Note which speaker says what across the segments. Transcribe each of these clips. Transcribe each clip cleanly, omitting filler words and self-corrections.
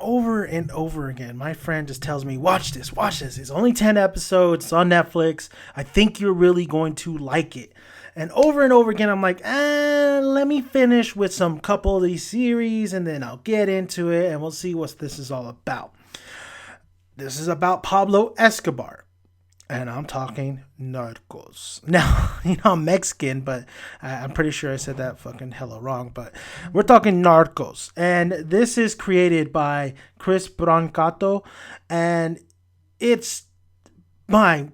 Speaker 1: over and over again, my friend just tells me, watch this. It's only 10 episodes. It's on Netflix. I think you're really going to like it. And over again, I'm like, let me finish with some couple of these series and then I'll get into it and we'll see what this is all about. This is about Pablo Escobar. And I'm talking Narcos. Now, I'm Mexican, but I'm pretty sure I said that fucking hella wrong. But we're talking Narcos. And this is created by Chris Brancato. And it's 10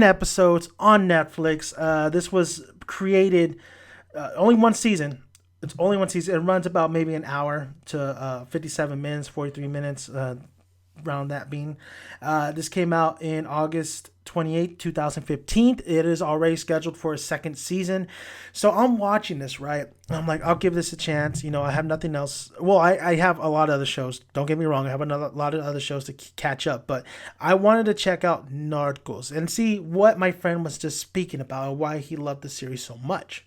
Speaker 1: episodes on Netflix. This was created only one season. It's only one season. It runs about maybe an hour to 57 minutes, 43 minutes, around that being. This came out in August 28th, 2015. It is already scheduled for a second season. So I'm watching this, right? I'm like, I'll give this a chance. I have nothing else. Well, I have a lot of other shows. Don't get me wrong. I have a lot of other shows to catch up. But I wanted to check out Narcos and see what my friend was just speaking about and why he loved the series so much.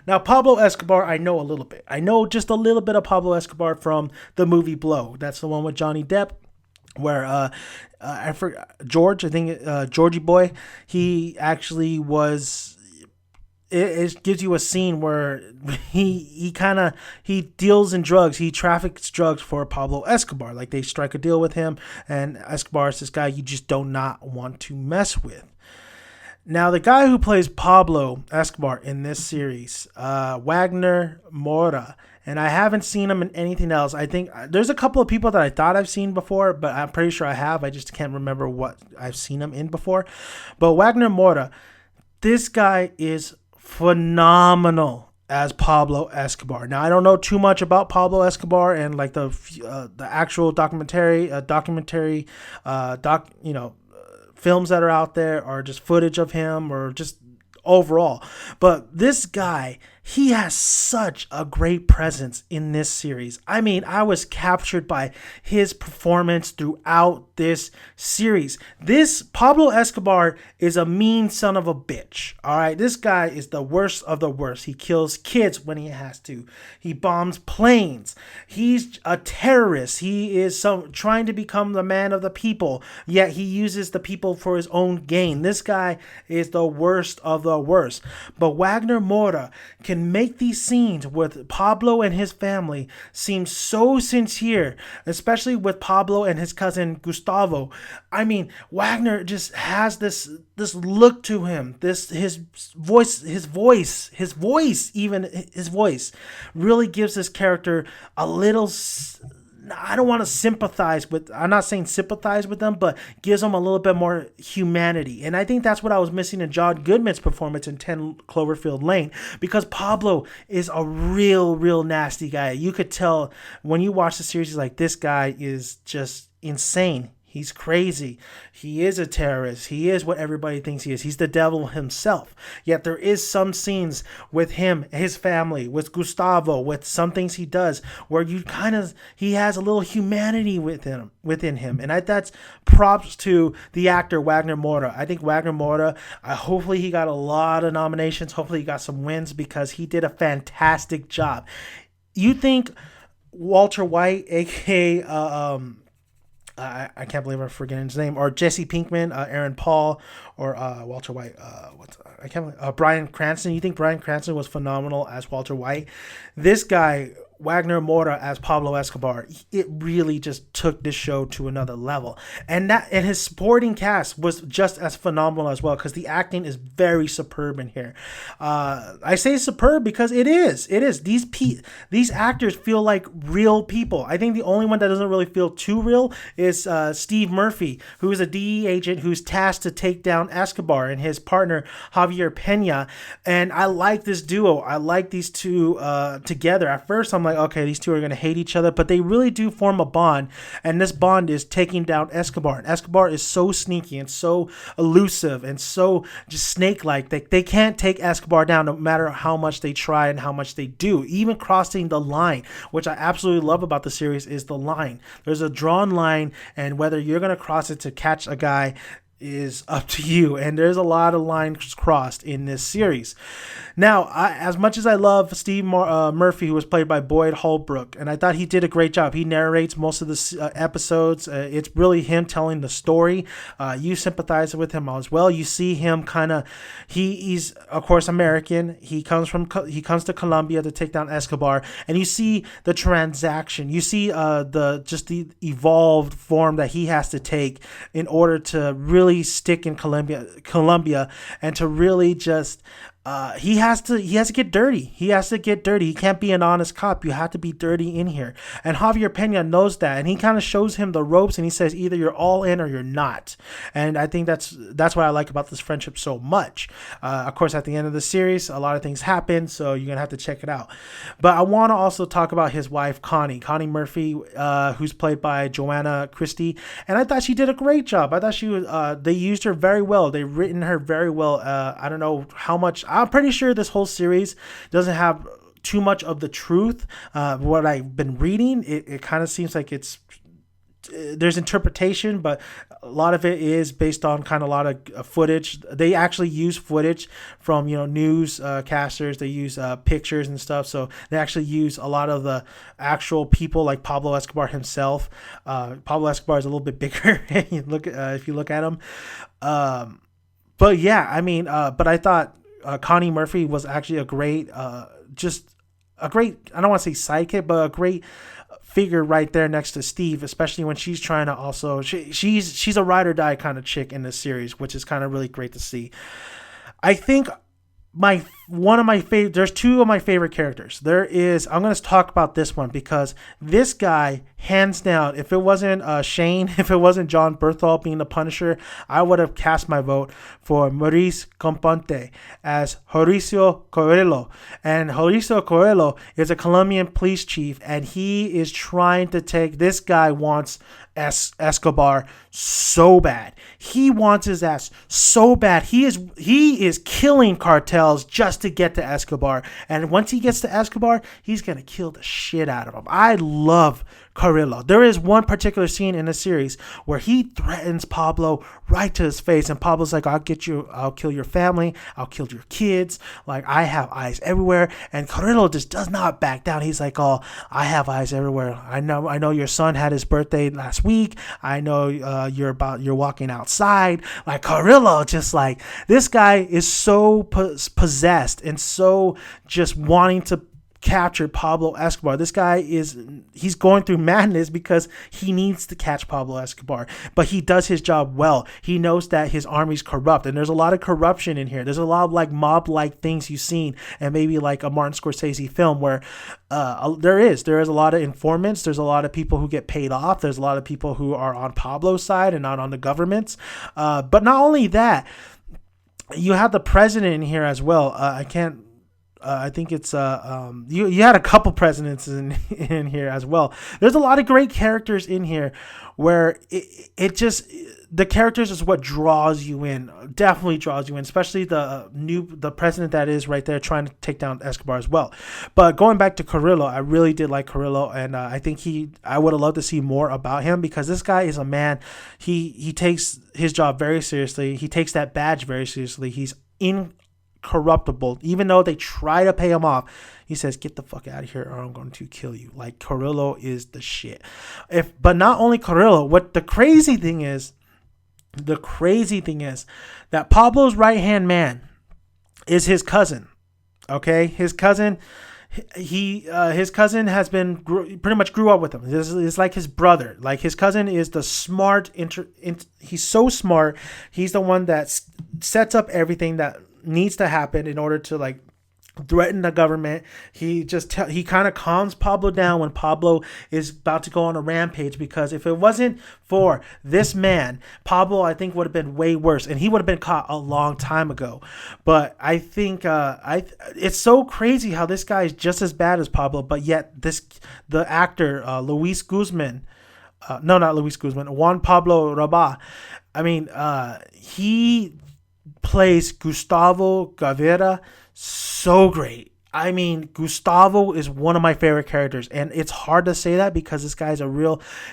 Speaker 1: Now, Pablo Escobar, I know a little bit. I know just a little bit of Pablo Escobar from the movie Blow. That's the one with Johnny Depp, where I forgot George. I think Georgie Boy. He actually was. It gives you a scene where he deals in drugs. He traffics drugs for Pablo Escobar. Like they strike a deal with him, and Escobar is this guy you just do not want to mess with. Now, the guy who plays Pablo Escobar in this series, Wagner Moura, and I haven't seen him in anything else. I think there's a couple of people that I thought I've seen before, but I'm pretty sure I have. I just can't remember what I've seen him in before. But Wagner Moura, this guy is phenomenal as Pablo Escobar. Now, I don't know too much about Pablo Escobar and like the actual films that are out there, or just footage of him, or just overall. But this guy, he has such a great presence in this series. I mean, I was captured by his performance throughout this series. This Pablo Escobar is a mean son of a bitch. All right, this guy is the worst of the worst. He kills kids when he has to. He bombs planes. He's a terrorist. He is trying to become the man of the people, yet he uses the people for his own gain. This guy is the worst of the worst. But Wagner Moura can make these scenes with Pablo and his family seem so sincere, especially with Pablo and his cousin Gustavo. I mean, Wagner just has this look to him. His voice really gives this character a little. I don't want to sympathize with, I'm not saying sympathize with them, but gives them a little bit more humanity. And I think that's what I was missing in John Goodman's performance in 10 Cloverfield Lane, because Pablo is a real nasty guy. You could tell when you watch the series, like, this guy is just insane. He's crazy. He is a terrorist. He is what everybody thinks he is. He's the devil himself. Yet there is some scenes with him, his family, with Gustavo, with some things he does where he has a little humanity within him. And that's props to the actor Wagner Moura. I think Wagner Moura, hopefully he got a lot of nominations. Hopefully he got some wins, because he did a fantastic job. You think Walter White, aka I can't believe I'm forgetting his name, or Jesse Pinkman, Aaron Paul, or Walter White, Bryan Cranston. You think Bryan Cranston was phenomenal as Walter White? This guy, Wagner Moura as Pablo Escobar, it really just took this show to another level. And his supporting cast was just as phenomenal as well, because the acting is very superb in here. I say superb because it is. These actors feel like real people. I think the only one that doesn't really feel too real is Steve Murphy, who is a DEA agent who's tasked to take down Escobar, and his partner Javier Pena. And I like this duo. I like these two together. At first, I'm like, okay, these two are going to hate each other, but they really do form a bond, and this bond is taking down Escobar. And Escobar is so sneaky and so elusive and so just snake-like that they can't take Escobar down no matter how much they try and how much they do. Even crossing the line, which I absolutely love about the series, is the line. There's a drawn line, and whether you're going to cross it to catch a guy, is up to you. And there's a lot of lines crossed in this series. Now, as much as I love Steve Murphy, who was played by Boyd Holbrook, and I thought he did a great job. He narrates most of the episodes. It's really him telling the story. You sympathize with him as well. You see him kind of, he's of course American. He comes to Colombia to take down Escobar, and you see the transaction. You see the evolved form that he has to take in order to really stick in Colombia, and to really just. He has to get dirty. He has to get dirty. He can't be an honest cop. You have to be dirty in here. And Javier Pena knows that, and he kind of shows him the ropes, and he says either you're all in or you're not. And I think that's what I like about this friendship so much. Of course, at the end of the series, a lot of things happen, so you're gonna have to check it out. But I want to also talk about his wife, Connie Murphy, who's played by Joanna Christie, and I thought she did a great job. I thought she was. They used her very well. They've written her very well. I don't know how much. I'm pretty sure this whole series doesn't have too much of the truth. What I've been reading, it kind of seems like there's interpretation, but a lot of it is based on kind of a lot of footage. They actually use footage from news casters. They use pictures and stuff, so they actually use a lot of the actual people, like Pablo Escobar himself. Pablo Escobar is a little bit bigger if you look at him. But yeah, I mean, but I thought Connie Murphy was actually a great, I don't want to say sidekick, but a great figure right there next to Steve, especially when she's trying to also, she's a ride or die kind of chick in this series, which is kind of really great to see. I think there's two of my favorite characters. I'm going to talk about this one because this guy, hands down, if it wasn't Shane, if it wasn't John Berthal being the Punisher, I would have cast my vote for Maurice Componte as Mauricio Coelho. And Mauricio Coelho is a Colombian police chief, and he is trying to this guy wants Escobar so bad. He wants his ass so bad. He is killing cartels just to get to Escobar. And once he gets to Escobar, he's going to kill the shit out of him. I love Carrillo. There is one particular scene in the series where he threatens Pablo right to his face, and Pablo's like, I'll kill your family, I'll kill your kids, like I have eyes everywhere. And Carrillo just does not back down. He's like, oh, I have eyes everywhere. I know your son had his birthday last week. I know you're walking outside. Like Carrillo, just like, this guy is so possessed and so just wanting to capture Pablo Escobar. This guy he's going through madness because he needs to catch Pablo Escobar, but he does his job well. He knows that his army's corrupt, and there's a lot of corruption in here. There's a lot of like mob-like things you've seen, and maybe like a Martin Scorsese film where there is a lot of informants. There's a lot of people who get paid off. There's a lot of people who are on Pablo's side and not on the government's. But not only that, you have the president in here as well. I think it's you had a couple presidents in here as well. There's a lot of great characters in here where it just, the characters is what draws you in, definitely draws you in, especially the president that is right there trying to take down Escobar as well. But going back to Carrillo, I really did like Carrillo, and I think I would have loved to see more about him, because this guy is a man. He takes his job very seriously. He takes that badge very seriously. He's incorruptible. Even though they try to pay him off, he says, get the fuck out of here or I'm going to kill you. Like, Carrillo is the shit. But not only Carrillo, what the crazy thing is that Pablo's right hand man is his cousin. Okay, his cousin. His cousin has been pretty much grew up with him. This is like his brother. Like, his cousin is the smart. He's so smart. He's the one that sets up everything that needs to happen in order to like threaten the government. He kind of calms Pablo down when Pablo is about to go on a rampage, because if it wasn't for this man, Pablo, I think, would have been way worse, and he would have been caught a long time ago. But I think it's so crazy how this guy is just as bad as Pablo, but yet the actor Luis Guzman, not Luis Guzman, Juan Pablo Rabah, I mean, he plays Gustavo Gavera so great. I mean, Gustavo is one of my favorite characters, and it's hard to say that because this guy's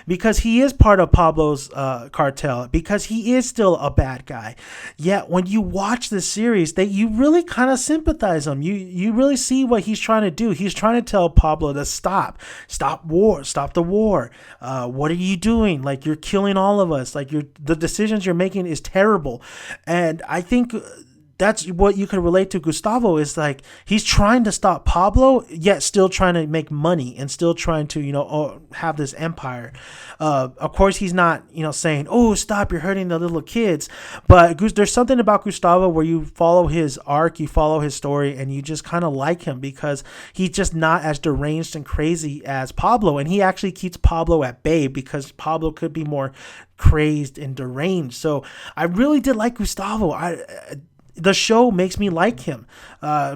Speaker 1: because he is part of Pablo's cartel, because he is still a bad guy. Yet when you watch this series, that you really kind of sympathize him. You really see what he's trying to do. He's trying to tell Pablo to stop the war. What are you doing? Like, you're killing all of us. Like, the decisions you're making is terrible, and I think that's what you can relate to Gustavo is like he's trying to stop Pablo yet still trying to make money and still trying to have this empire. Of course he's not saying, oh, stop, you're hurting the little kids, but there's something about Gustavo where you follow his arc, you follow his story, and you just kind of like him because he's just not as deranged and crazy as Pablo, and he actually keeps Pablo at bay because Pablo could be more crazed and deranged. So I really did like Gustavo. The show makes me like him,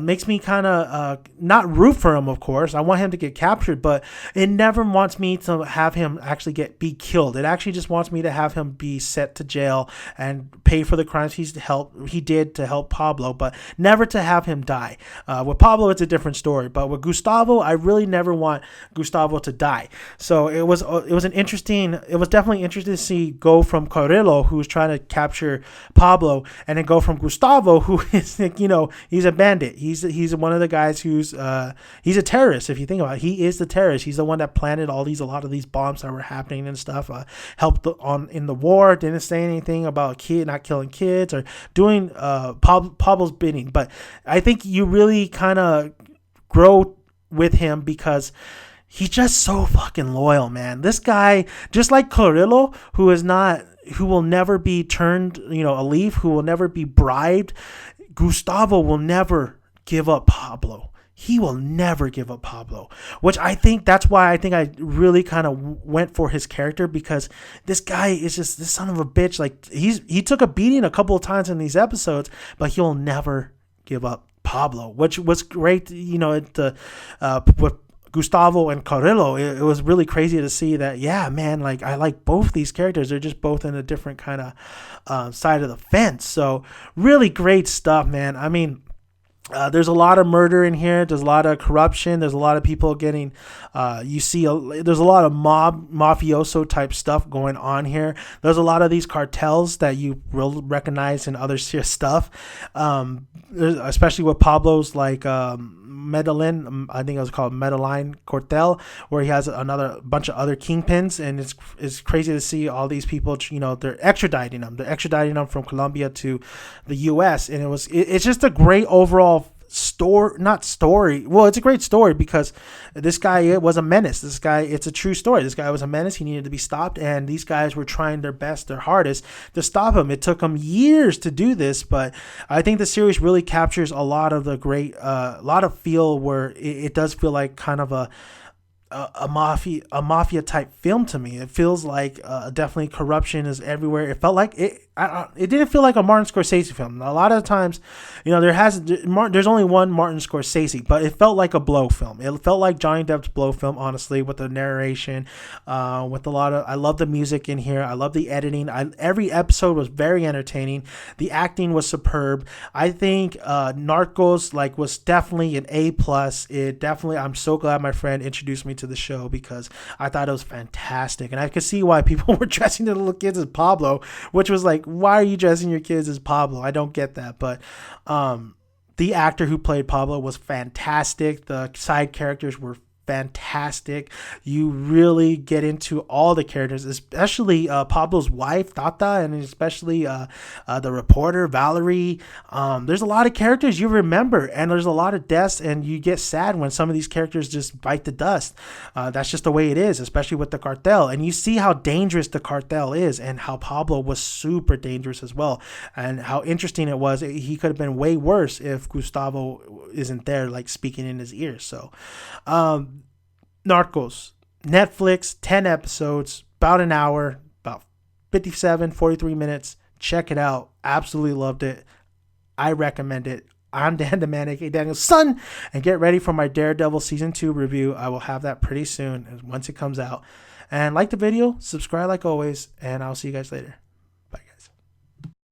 Speaker 1: makes me kind of not root for him, of course. I want him to get captured, but it never wants me to have him actually be killed. It actually just wants me to have him be sent to jail and pay for the crimes he did to help Pablo, but never to have him die. With Pablo, it's a different story, but with Gustavo, I really never want Gustavo to die. So it was definitely interesting to see go from Carrillo, who's trying to capture Pablo, and then go from Gustavo, who is he's a bandit. He's one of the guys who's he's a terrorist. If you think about it, he is the terrorist. He's the one that planted a lot of these bombs that were happening and stuff. Helped in the war. Didn't say anything about not killing kids or doing Pablo's bidding. But I think you really kind of grow with him because he's just so fucking loyal, man. This guy, just like Carrillo, who will never be turned, a leaf, who will never be bribed. Gustavo will never give up Pablo. He will never give up Pablo, which that's why I really kind of went for his character, because this guy is just this son of a bitch. Like he took a beating a couple of times in these episodes, but he'll never give up Pablo, which was great, with Gustavo and Carrillo. It was really crazy to see that. Yeah, man, like I like both these characters. They're just both in a different kind of side of the fence. So really great stuff, man. I mean, there's a lot of murder in here. There's a lot of corruption. There's a lot of people getting, there's a lot of mafioso type stuff going on here. There's a lot of these cartels that you will recognize in other serious stuff. Especially with Pablo's Medellin, I think it was called Medellin Cartel, where he has another bunch of other kingpins, and it's crazy to see all these people. They're extraditing them from Colombia to the U.S. and it's just a great overall story. Well, it's a great story because this guy was a menace. It's a true story. This guy was a menace. He needed to be stopped, and these guys were trying their best, their hardest to stop him. It took them years to do this, but I think the series really captures a lot of the great, a lot of feel where it does feel like kind of a mafia type film to me. It feels like definitely corruption is everywhere. It felt like it didn't feel like a Martin Scorsese film. A lot of times, there's only one Martin Scorsese, but it felt like a Blow film. It felt like Johnny Depp's Blow film, honestly, with the narration, with a lot of. I love the music in here. I love the editing. Every episode was very entertaining. The acting was superb. I think Narcos was definitely an A+. I'm so glad my friend introduced me to the show because I thought it was fantastic, and I could see why people were dressing their little kids as Pablo, which was like, why are you dressing your kids as Pablo? I don't get that, but the actor who played Pablo was fantastic. The side characters were fantastic. You really get into all the characters, especially Pablo's wife Tata, and especially the reporter Valerie. There's a lot of characters you remember, and there's a lot of deaths, and you get sad when some of these characters just bite the dust. That's just the way it is, especially with the cartel, and you see how dangerous the cartel is and how Pablo was super dangerous as well, and how interesting it was. He could have been way worse if Gustavo isn't there speaking in his ear. So Narcos, Netflix, 10 episodes, about an hour, about 43 minutes. Check it out. Absolutely loved it. I recommend it. I'm Dan the Man, aka Daniel's son, and get ready for my Daredevil Season 2 review. I will have that pretty soon once it comes out. And like the video, subscribe like always, and I'll see you guys later.